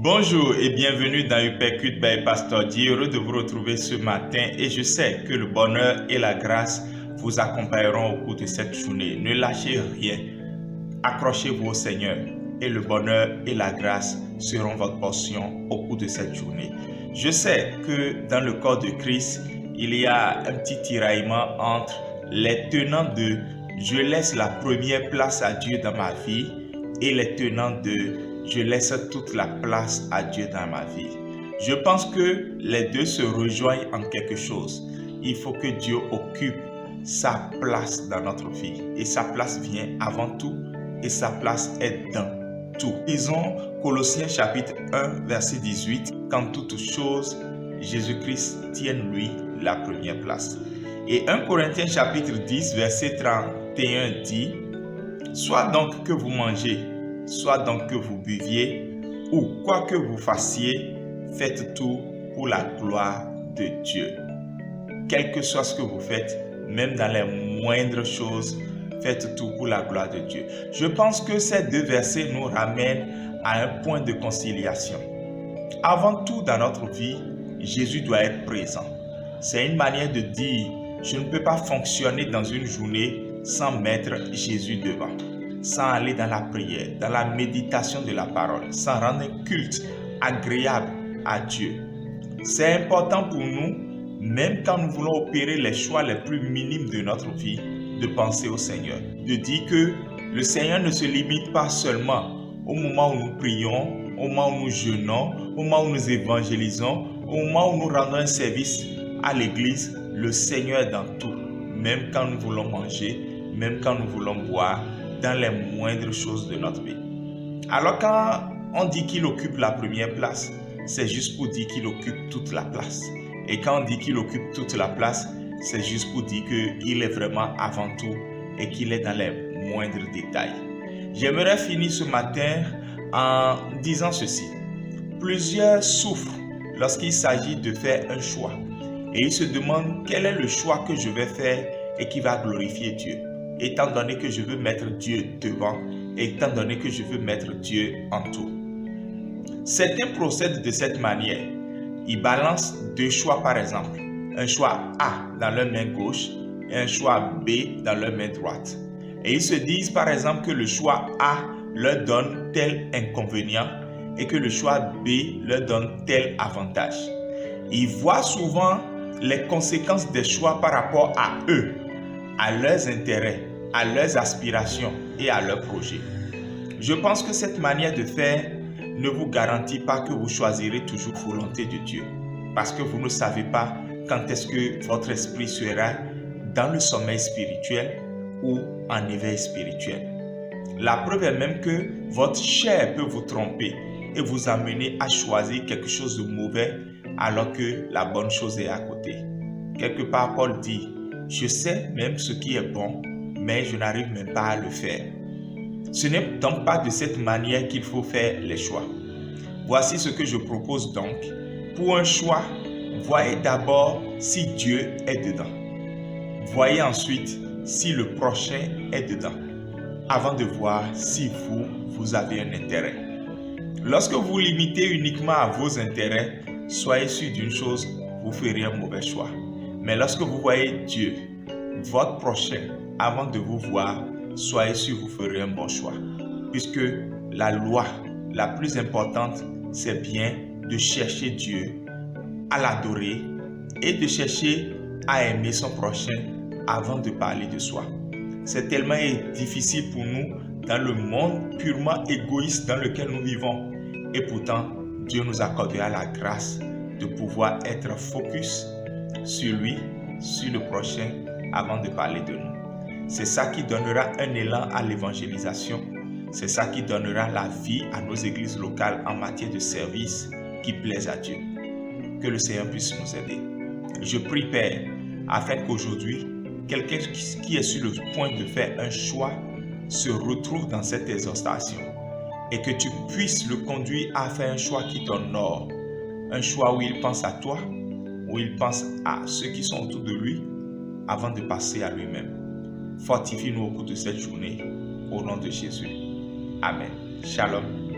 Bonjour et bienvenue dans Uppercut by Pastor D. Heureux de vous retrouver ce matin et je sais que le bonheur et la grâce vous accompagneront au cours de cette journée. Ne lâchez rien, accrochez-vous au Seigneur et le bonheur et la grâce seront votre portion au cours de cette journée. Je sais que dans le corps de Christ, il y a un petit tiraillement entre les tenants de « je laisse la première place à Dieu dans ma vie » et les tenants de je laisse toute la place à Dieu dans ma vie. Je pense que les deux se rejoignent en quelque chose. Il faut que Dieu occupe sa place dans notre vie. Et sa place vient avant tout et sa place est dans tout. Lisons Colossiens chapitre 1 verset 18. Qu'en toutes choses, Jésus-Christ tienne lui la première place. Et 1 Corinthiens chapitre 10 verset 31 dit: soit donc que vous mangez, soit donc que vous buviez, ou quoi que vous fassiez, faites tout pour la gloire de Dieu. Quel que soit ce que vous faites, même dans les moindres choses, faites tout pour la gloire de Dieu. Je pense que ces deux versets nous ramènent à un point de conciliation. Avant tout dans notre vie, Jésus doit être présent. C'est une manière de dire, je ne peux pas fonctionner dans une journée sans mettre Jésus devant, sans aller dans la prière, dans la méditation de la parole, sans rendre un culte agréable à Dieu. C'est important pour nous, même quand nous voulons opérer les choix les plus minimes de notre vie, de penser au Seigneur, de dire que le Seigneur ne se limite pas seulement au moment où nous prions, au moment où nous jeûnons, au moment où nous évangélisons, au moment où nous rendons un service à l'église. Le Seigneur est dans tout, même quand nous voulons manger, même quand nous voulons boire, dans les moindres choses de notre vie. Alors quand on dit qu'il occupe la première place, c'est juste pour dire qu'il occupe toute la place. Et quand on dit qu'il occupe toute la place, c'est juste pour dire qu'il est vraiment avant tout et qu'il est dans les moindres détails. J'aimerais finir ce matin en disant ceci. Plusieurs souffrent lorsqu'il s'agit de faire un choix. Et ils se demandent quel est le choix que je vais faire et qui va glorifier Dieu. Étant donné que je veux mettre Dieu devant, étant donné que je veux mettre Dieu en tout. Certains procèdent de cette manière. Ils balancent deux choix par exemple. Un choix A dans leur main gauche et un choix B dans leur main droite. Et ils se disent par exemple que le choix A leur donne tel inconvénient et que le choix B leur donne tel avantage. Ils voient souvent les conséquences des choix par rapport à eux, à leurs intérêts, à leurs aspirations et à leurs projets. Je pense que cette manière de faire ne vous garantit pas que vous choisirez toujours la volonté de Dieu, parce que vous ne savez pas quand est-ce que votre esprit sera dans le sommeil spirituel ou en éveil spirituel. La preuve est même que votre chair peut vous tromper et vous amener à choisir quelque chose de mauvais alors que la bonne chose est à côté. Quelque part, Paul dit: je sais même ce qui est bon, mais je n'arrive même pas à le faire. Ce n'est donc pas de cette manière qu'il faut faire les choix. Voici ce que je propose donc. Pour un choix, voyez d'abord si Dieu est dedans. Voyez ensuite si le prochain est dedans, avant de voir si vous avez un intérêt. Lorsque vous limitez uniquement à vos intérêts, soyez sûr d'une chose, vous ferez un mauvais choix. Mais lorsque vous voyez Dieu, votre prochain, avant de vous voir, soyez sûr que vous ferez un bon choix. Puisque la loi la plus importante, c'est bien de chercher Dieu, à l'adorer et de chercher à aimer son prochain avant de parler de soi. C'est tellement difficile pour nous dans le monde purement égoïste dans lequel nous vivons. Et pourtant, Dieu nous accordera la grâce de pouvoir être focus sur lui, sur le prochain, avant de parler de nous. C'est ça qui donnera un élan à l'évangélisation. C'est ça qui donnera la vie à nos églises locales en matière de service qui plaise à Dieu. Que le Seigneur puisse nous aider. Je prie, Père, afin qu'aujourd'hui, quelqu'un qui est sur le point de faire un choix se retrouve dans cette exhortation et que tu puisses le conduire à faire un choix qui t'honore. Un choix où il pense à toi, où il pense à ceux qui sont autour de lui avant de passer à lui-même. Fortifie-nous au cours de cette journée, au nom de Jésus. Amen. Shalom.